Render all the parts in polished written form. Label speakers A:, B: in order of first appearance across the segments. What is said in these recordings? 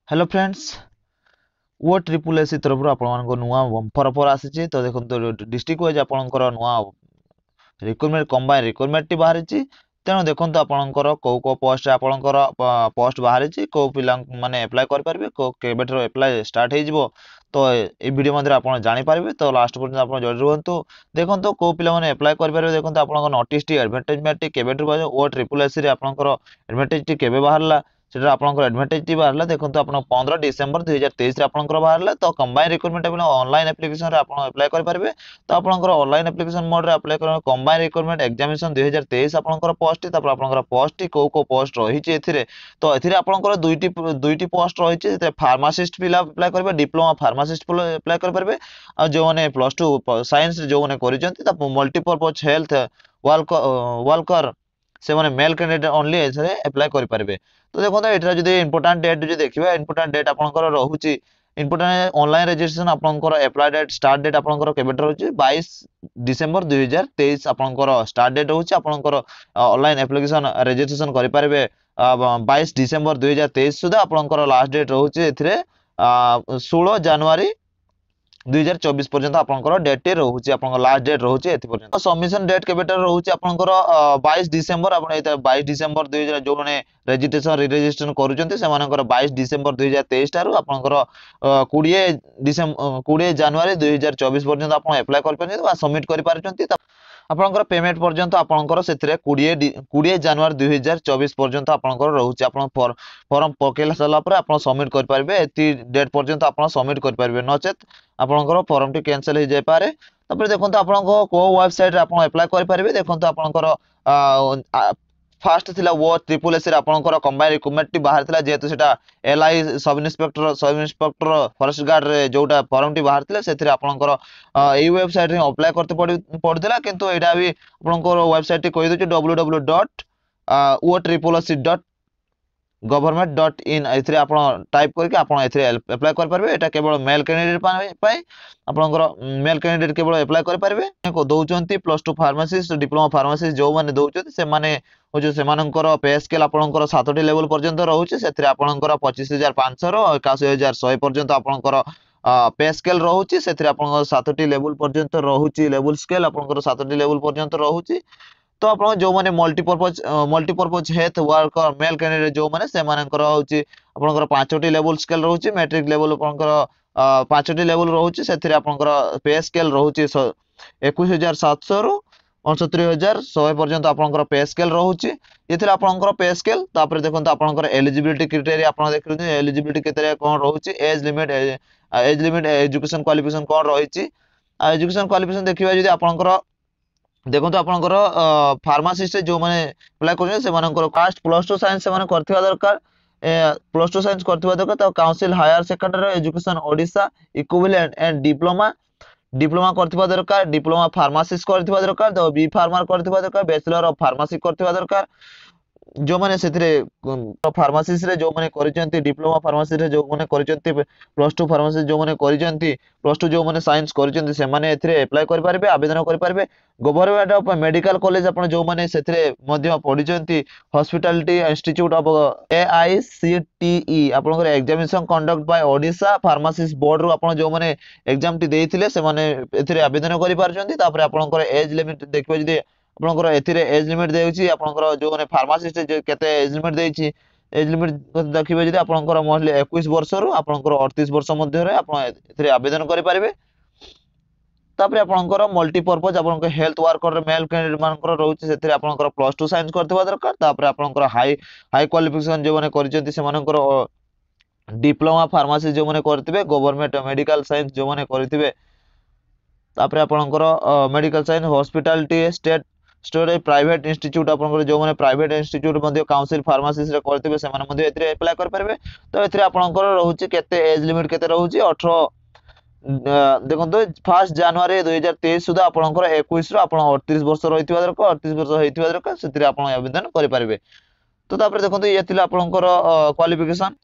A: Hello friends वो triple AC तरफ आपण नुआ बंपर ऑफर आसी तो देखो डिस्ट्रिक्ट वाइज आपणकर नुआ रिक्रुटमेंट कंबाइन रिक्रुटमेंट टी बाहरी तेणु देखो आपणकर कौ पोस्ट आपणकर पोस्ट बाहरी कौ पिला माने अप्लाई कर पारे केबेठर अप्लाई स्टार्ट हो तो ये वीडियो मध्य आप जानीपारे तो लास्ट पर्यटन आप जोड़ी रुहतु देखो कौ पिला माने अप्लाई कर पारे देखो आप नोटिस टी एडवर्टाइजमेंट टी केबेठर ओ ट्रिपल एसी आपणकर एडवर्टाइज टी केबे बाहरला सेटा आपनकर एडवर्टाइज टी बाहरला देखो आपण 15 डिसेंबर 2023 रे आपनकर बाहरला तो कंबाइन रिक्रुटमेंट ऑनलाइन एप्लिकेशन रे आपण अप्लाई कर पारबे तो आपनकर ऑनलाइन एप्लिकेशन मोड रे अप्लाई कर कंबाइन रिक्रुटमेंट एग्जामिनेशन 2023 आपनकर पोस्ट तापर आपनकर पोस्ट टी को पोस्ट रही छि एथिरे तो एथिरे आपनकर दुईटी पोस्ट रही छि एते फार्मासिस्ट पिला अप्लाई करबे डिप्लोमा फार्मासिस्ट अप्लाई कर पारबे आ जो माने +2 साइंस जो माने करिसंती ता मल्टीपर्पज हेल्थ वर्कर से माने मेल कैंडिडेट ओनली एथरे अप्लाई कर पारबे तो देखो एटा जदि इंपोर्टेंट डेट जो देखिबा इंपोर्टेंट डेट आपनकर रहूची इंपोर्टेंट ऑनलाइन रजिस्ट्रेशन आपनकर अप्लाई डेट स्टार्ट डेट आपनकर केबेट रहूची 22 डिसेंबर 2023 आपनकर स्टार्ट डेट रहूची आपनकर ऑनलाइन एप्लिकेशन रजिस्ट्रेशन करि पारबे 22 डिसेंबर 2023 सुधा आपनकर लास्ट डेट रहूची एथिरे 16 जनवरी 2024 पर्यंत आपनकर डेट रहूची आपनकर लास्ट डेट रहूची एथि पर्यंत सबमिशन डेट केबेटर रहूची आपनकर 22 डिसेंबर आपण एता 22 डिसेंबर 2000 जो माने रजिस्ट्रेशन रि रजिस्ट्रेशन करूचंती से मानकर 22 डिसेंबर 2023 टारु आपनकर 20 डिसेंबर 20 जनवरी 2024 पर्यंत आपण अप्लाई कर परचंती बा सबमिट करि पारचंती आपनकर पेमेंट पर्यंत आपनकर सेथिरे 20 जनवरी 2024 पर्यंत आपनकर रहूची आपण फॉर्म पकेला सला पर आपण सबमिट कर पारबे एति डेट पर्यंत आपण सबमिट कर पारबे नचेत आपनकर फॉर्म टी कैंसिल हो जाय पारे तापर देखंत आपनको को वेबसाइट रे आपण अप्लाई कर पारबे देखंत आपनकर फास्ट थिला वो ट्रिपल एस रे आपनकर कंबाइन रिक्रुटमेंट टी बाहर थिला जेतु सेटा LI sub inspector forest guard रे जोटा फॉर्म टी बाहर थिला सेथिरे आपनकर एई वेबसाइट रे अप्लाई करते पड़थिला किंतु एटा भी आपनकर वेबसाइट टी कहि दोची www.otriplec.government.in एथिरे आपण टाइप करके आपण एथिरे अप्लाई कर पारबे एटा केवल मेल कैंडिडेट पाई आपनकर मेल कैंडिडेट केवल अप्लाई कर पारबे को दउचंती +2 फार्मासिस्ट डिप्लोमा फार्मासिस्ट जो माने दउचंती से माने हो जो सेमानकर पे स्केल आपनकर 7टी लेवल पर्यंत रहउची सेथिरे आपनकर 25500 रो 81100 पर्यंत आपनकर पे स्केल रहउची सेथिरे आपनकर 7टी लेवल पर्यंत रहउची लेवल स्केल आपनकर 7टी लेवल पर्यंत रहउची तो आपण जो माने multipurpose health worker male candidate जो माने से मानकर होची आपनकर 5टी लेवल स्केल रहउची मैट्रिक लेवल आपनकर 5टी लेवल रहउची सेथिरे आपनकर पे स्केल रहउची 21700 रु 69100 पर्यंत आपनकर पे स्केल रहउची एथिरे आपनकर पे स्केल तापर देखंत आपनकर एलिजिबिलिटी क्राइटेरिया आपण देखिरु एलिजिबिलिटी क्राइटेरिया कोन रहउची एज लिमिट एजुकेशन क्वालिफिकेशन कोन रहिची एजुकेशन क्वालिफिकेशन देखिबा जदी आपनकर देखो तो आपनकर फार्मासिस्ट जो माने अप्लाई करछन से मानकर कास्ट +2 साइंस से माने करथिबा दरकार +2 साइंस करथिबा दरकार तो council higher secondary education Odisha equivalent and diploma करथिबा दरकार डिप्लोमा फार्मासिस्ट करथिबा दरकार तो बी फार्मर करथिबा दरकार बैचलर ऑफ फार्मेसी करथिबा दरकार जो माने सेथिरे फार्मासिस्ट रे जो माने करिसंती डिप्लोमा फार्मेसी रे जो माने करिसंती +2 फार्मेसी जो माने करिसंती +2 जो माने साइंस करिसंती से माने एथिरे अप्लाई कर पारबे आवेदन कर पारबे गवर्नमेंट ऑफ मेडिकल कॉलेज आपण जो माने सेथिरे मध्य पढिसंती हॉस्पिटैलिटी इंस्टीट्यूट ऑफ AICTE आपनकर examination conduct by Odisha pharmacist board रो आपण जो माने एग्जाम टी देइथिले से माने एथिरे आवेदन करि पारचंती तापर आपनकर एज लिमिट देखबे जदी आपनकर एथिरे एज लिमिट देउची आपनकर जो माने फार्मासिस्ट जे केते एज लिमिट देइची एज लिमिट देखिबे जदी आपनकर मोस्टली 21 वर्ष रो आपनकर 38 वर्ष मध्य रे आपण एथिरे आवेदन करि पारिबे तापर आपनकर मल्टीपर्पज आपनकर हेल्थ वर्कर मेल कैंडिडेट मानकर रहउची सेथिरे आपनकर +2 साइंस करथिबा दरकार तापर आपनकर हाई क्वालिफिकेशन जो माने करिसंती से मानकर डिप्लोमा फार्मेसी जो माने करथिबे गवर्नमेंट मेडिकल साइंस जो माने करथिबे तापर आपनकर medical science hospitality state private institute आपनकर जो माने प्राइवेट इंस्टीट्यूट मध्ये काउंसिल फार्मेसिस्ट रे करथिबे से माने मध्ये एथिरे अप्लाई कर परबे तो एथिरे आपनकर रहउची केते एज लिमिट केते रहउची 18 देखो तो 1 जनवरी 2023 सुधा आपनकर 21 रो आपण 38 वर्ष रहितबा दरकार 38 वर्ष हेतिबा दरकार सेथिरे आपण आवेदन करि पारिबे तो तापर देखो तो ये थिला आपनकर क्वालिफिकेशन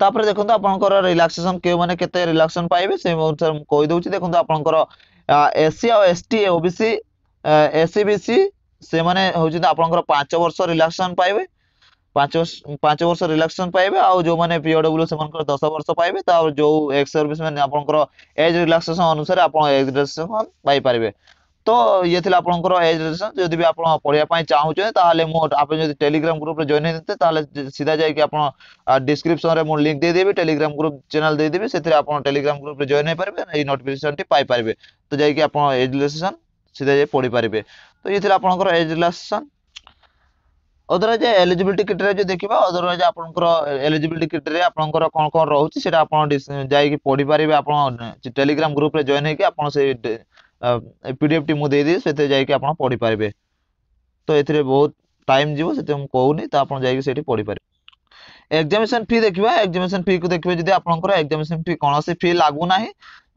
A: तापर देखो तो आपनकर रिलैक्सेशन के माने केते रिलैक्सेशन पाइबे से कहि दउची देखो तो आपनकर एससी और एसटी ओबीसी एससीबीसी से माने होची आपनकर 5 वर्ष रिलैक्सेशन पाइबे ପାଞ୍ଚ ବର୍ଷ ରିଲାକ୍ସେସନ ପାଇବେ ଆଉ ଯୋଉମାନେ POW ସେମାନଙ୍କର 10 ବର୍ଷ ପାଇବେ ତା ଯୋଉ ଏକ୍ସ ସର୍ଭିସ ମ୍ୟାନ ଆପଣଙ୍କର ଏଜ ରିଲାକ୍ସେସନ ଅନୁସାରେ ଆପଣ ଏଜ ରିଲାକ୍ସେସନ ପାଇପାରିବେ। ତ ଇଏ ଥିଲା ଆପଣଙ୍କର ଏଜ ରିଲାକ୍ସେସନ। ଯଦି ବି ଆପଣ ପଢିବା ପାଇଁ ଚାହୁଁଛନ୍ତି ତାହେଲେ ମୁଁ ଆପଣ ଯଦି ଟେଲିଗ୍ରାମ ଗ୍ରୁପରେ ଜଏନ ହେଇଥାନ୍ତେ ତାହେଲେ ସିଧା ଯାଇକି ଆପଣ ଡିସ୍କ୍ରିପ୍ସନ ରେ ମୁଁ ଲିଙ୍କ ଦେଇଦେବି ଟେଲିଗ୍ରାମ ଗ୍ରୁପ ଚ୍ୟାନେଲ ଦେଇଦେବି ସେଥିରେ ଆପଣ ଟେଲିଗ୍ରାମ ଗ୍ରୁପରେ ଜଏନ ହେଇପାରିବେ ଏଇ ନୋଟିଫିକେସନ ଟି ପାଇପାରିବେ। ତ ଯାଇକି ଆପଣ ଏଜ ରିଲାକ୍ସେସନ ସିଧା ଯାଇ ପଢିପାରିବେ। ତ ଇଏ ଥିଲା ଆପଣଙ୍କର age relaxation. Otherwise eligibility criteria ଯଦି ଦେଖିବା ଅଦରୱାଇଜ ଆପଣଙ୍କର ଏଲିଜିବିଲିଟି କ୍ରାଇଟେରିଆ ଆପଣଙ୍କର କଣ କଣ ରହୁଛି ସେଟା ଆପଣ ଯାଇକି ପଢିପାରିବେ। ଆପଣ ଟେଲିଗ୍ରାମ ଗ୍ରୁପରେ ଜଏନ ହେଇକି ଆପଣ ସେଇ PDF ଟି ମୁଁ ଦେଇଦେବି ସେଥିରେ ଯାଇକି ଆପଣ ପଢିପାରିବେ। ତ ଏଥିରେ ବହୁତ ଟାଇମ ଯିବ ସେଥିପାଇଁ ମୁଁ କହୁନି ତ ଆପଣ ଯାଇକି ସେଠି ପଢିପାରିବେ। ଏକ୍ସାମିନେସନ ଫି ଦେଖିବା। ଏକ୍ସାମିନେସନ ଫି କୁ ଦେଖିବେ ଯଦି ଆପଣଙ୍କର ଏକ୍ସାମିନେସନ ଫି କୌଣସି ଫି ଲାଗୁ ନାହିଁ।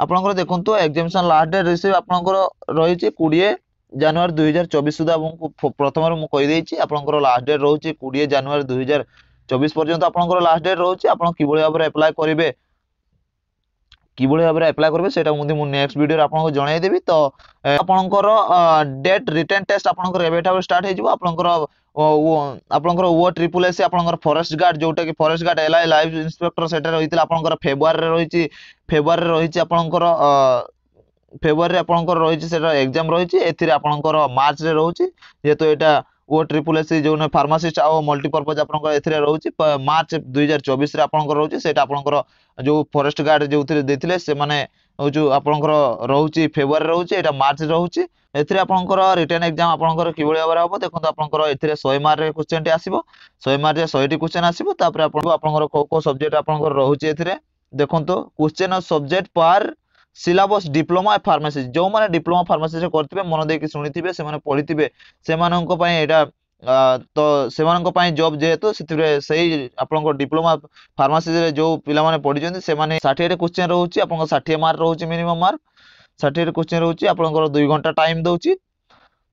A: ଆପଣଙ୍କର ଦେଖନ୍ତୁ ଏକ୍ସାମିନେସନ ଲାଷ୍ଟ ଡେଟ୍ ରିସିଭ ଆପଣଙ୍କର ରହିଛି 20 ଜାନୁଆରୀ 2024 ସୁଦ୍ଧା ପ୍ରଥମରୁ ମୁଁ କହିଦେଇଛି ଆପଣଙ୍କର ଲାଷ୍ଟ ଡେଟ୍ ରହୁଛି 20 ଜାନୁଆରୀ 2024 ପର୍ଯ୍ୟନ୍ତ ଆପଣଙ୍କର ଲାଷ୍ଟ ଡେଟ୍ ରହୁଛି। ଆପଣ କିଭଳି ଭାବରେ ଆପ୍ଲାଏ କରିବେ ସେଇଟା ମୁଁ ନେକ୍ସଟ ଭିଡିଓରେ ଆପଣଙ୍କୁ ଜଣାଇଦେବି। ତ ଆପଣଙ୍କର ଡେଟ୍ ରିଟେନ୍ ଟେଷ୍ଟ ଆପଣଙ୍କର ଏବେଠାରୁ ଷ୍ଟାର୍ଟ ହେଇଯିବ। ଆପଣଙ୍କର OSSS ଆପଣଙ୍କର ଫରେଷ୍ଟ ଗାର୍ଡ ଯୋଉଟା କି forest guard LI live inspector ସେଟା ରହିଥିଲା ଆପଣଙ୍କର ଫେବୃଆରୀରେ ରହିଛି ଆପଣଙ୍କର ଫେବୃଆରୀରେ ଆପଣଙ୍କର ରହିଛି ସେଟା ଏକ୍ସାମ ରହିଛି। ଏଥିରେ ଆପଣଙ୍କର ମାର୍ଚ୍ଚରେ ରହୁଛି ଯେହେତୁ ଏଇଟା OSSS ଯୋଉ ଫାର୍ମାସିଷ୍ଟ ଆଉ ମଲ୍ଟିପର୍ପଜ ଆପଣଙ୍କର ଏଥିରେ ରହୁଛି ମାର୍ଚ୍ଚ 2024 ରେ ଆପଣଙ୍କର ରହୁଛି। ସେଟା ଆପଣଙ୍କର ଯୋଉ ଫରେଷ୍ଟ ଗାର୍ଡ ଯୋଉଥିରେ ଦେଇଥିଲେ ସେମାନେ ହଉଛି ଆପଣଙ୍କର ରହୁଛି ଫେବୃଆରୀରେ ରହୁଛି ଏଇଟା ମାର୍ଚ୍ଚରେ ରହୁଛି। ଏଥିରେ ଆପଣଙ୍କର ରିଟେନ୍ ଏକ୍ସାମ ଆପଣଙ୍କର କିଭଳି ଭାବରେ ହବ ଦେଖନ୍ତୁ। ଆପଣଙ୍କର ଏଥିରେ 100 ମାର୍କରେ କ୍ୱେଶ୍ଚନ ଟି ଆସିବ। 100 ମାର୍କରେ 100ଟି କ୍ୱେଶ୍ଚନ ଆସିବ। ତାପରେ ଆପଣଙ୍କର କୋଉ ସବଜେକ୍ଟ ଆପଣଙ୍କର ରହୁଛି ଏଥିରେ ଦେଖନ୍ତୁ କ୍ୱେଶ୍ଚନ ଅଫ ସବଜେକ୍ଟ ପାର ସିଲାବସ ଡିପ୍ଲୋମା ଫାର୍ମାସି ଯୋଉମାନେ ଡିପ୍ଲୋମା ଫାର୍ମାସି କରିଥିବେ ମନ ଦେଇକି ଶୁଣିଥିବେ ସେମାନେ ପଢିଥିବେ ସେମାନଙ୍କ ପାଇଁ ଏଇଟା ତ ସେମାନଙ୍କ ପାଇଁ ଜବ ଯେହେତୁ ସେଥିରେ ସେଇ ଆପଣଙ୍କ ଡିପ୍ଲୋମା ଫାର୍ମାସିରେ ଯୋଉ ପିଲାମାନେ ପଢିଛନ୍ତି ସେମାନେ 60ରେ କ୍ୱେଶ୍ଚନ ରହୁଛି ଆପଣଙ୍କ 60 ମାର୍କ ରହୁଛି ମିନିମମ୍ ମାର୍କ 60ରେ କ୍ୱେଶ୍ଚନ ରହୁଛି ଆପଣଙ୍କର 2 ଘଣ୍ଟା ଟାଇମ ଦଉଛି।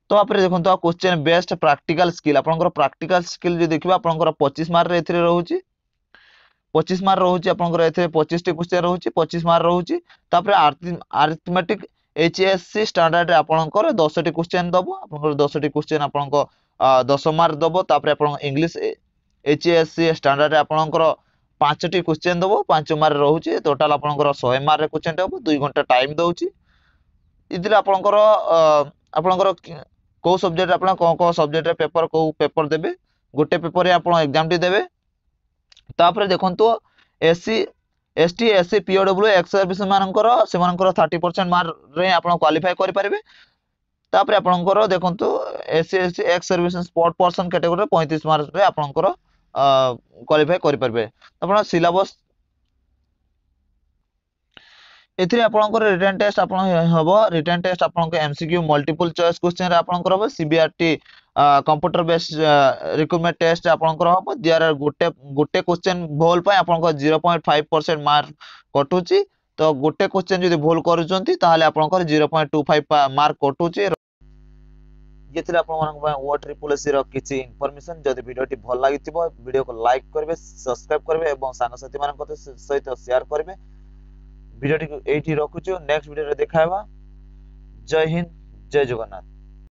A: ତ ଆପଣ ଦେଖନ୍ତୁ କ୍ୱେଶ୍ଚନ ବେସ୍ଡ ପ୍ରାକ୍ଟିକାଲ ସ୍କିଲ୍ ଆପଣଙ୍କର ପ୍ରାକ୍ଟିକାଲ ସ୍କିଲ୍ ଯଦି ଦେଖିବା ଆପଣଙ୍କର 25 ମାର୍କରେ ଏଥିରେ ରହୁଛି 25 ମାର୍କ ରହୁଛି ଆପଣଙ୍କର ଏଥିରେ 25ଟି କ୍ୱେଶ୍ଚନ ରହୁଛି 25 ମାର୍କ ରହୁଛି। ତାପରେ ଆରିଥମେଟିକ HSC ଷ୍ଟାଣ୍ଡାର୍ଡ ରେ ଆପଣଙ୍କର 10ଟି କ୍ୱେଶ୍ଚନ ଦବ ଆପଣଙ୍କର 10ଟି କ୍ୱେଶ୍ଚନ ଆପଣଙ୍କ 10 ମାର୍କ ଦବ। ତାପରେ ଆପଣଙ୍କ ଇଂଲିଶ HSC ଷ୍ଟାଣ୍ଡାର୍ଡ ରେ ଆପଣଙ୍କର 5ଟି କ୍ୱେଶ୍ଚନ ଦବ 5 ମାର୍କ ରହୁଛି। ଟୋଟାଲ ଆପଣଙ୍କର 100 ମାର୍କରେ କ୍ୱେଶ୍ଚନ ହବ 2 ଘଣ୍ଟା ଟାଇମ ଦଉଛି। ଏଥିରେ ଆପଣଙ୍କର କୋଉ ସବଜେକ୍ଟ ଆପଣ କୋଉ ସବଜେକ୍ଟରେ ପେପର କୋଉ ପେପର ଦେବେ ଗୋଟେ ପେପରରେ ଆପଣ ଏକ୍ସାମ ଟି ଦେବେ। ତାପରେ ଦେଖନ୍ତୁ SC ST SC POW X service ସେମାନଙ୍କର 30% ମାର୍କ ରେ ଆପଣ କ୍ୱାଲିଫାଏ କରିପାରିବେ। ତାପରେ ଆପଣଙ୍କର ଦେଖନ୍ତୁ SC ST ex service sport person କ୍ୟାଟେଗୋରୀରେ 35 ମାର୍କ ରେ ଆପଣଙ୍କର କ୍ୱାଲିଫାଏ କରିପାରିବେ। ଆପଣ ସିଲାବସ एथिरे आपनकर रिटन टेस्ट आपण हबो। रिटन टेस्ट आपनकर एमसीक्यू मल्टीपल चॉइस क्वेश्चन रे आपनकर हबो। CBRT computer based recruitment test आपनकर हबो। जेआर गोटे क्वेश्चन भूल पाए आपनकर 0.5% मार्क कटुची। तो गोटे क्वेश्चन जदि भूल करूचंती ताहाले आपनकर 0.25 मार्क कटुची। ये थिला आपण मानक पय OSSS रो किछि इंफॉर्मेशन। जदि वीडियोटी भल लागिथिबो वीडियो को लाइक करबे सब्सक्राइब करबे एवं साथी साथी मानक सहित शेयर करबे। वीडियो टी एठी रखुछु नेक्स्ट वीडियो रे देखाबा। जय हिंद जय जगन्नाथ।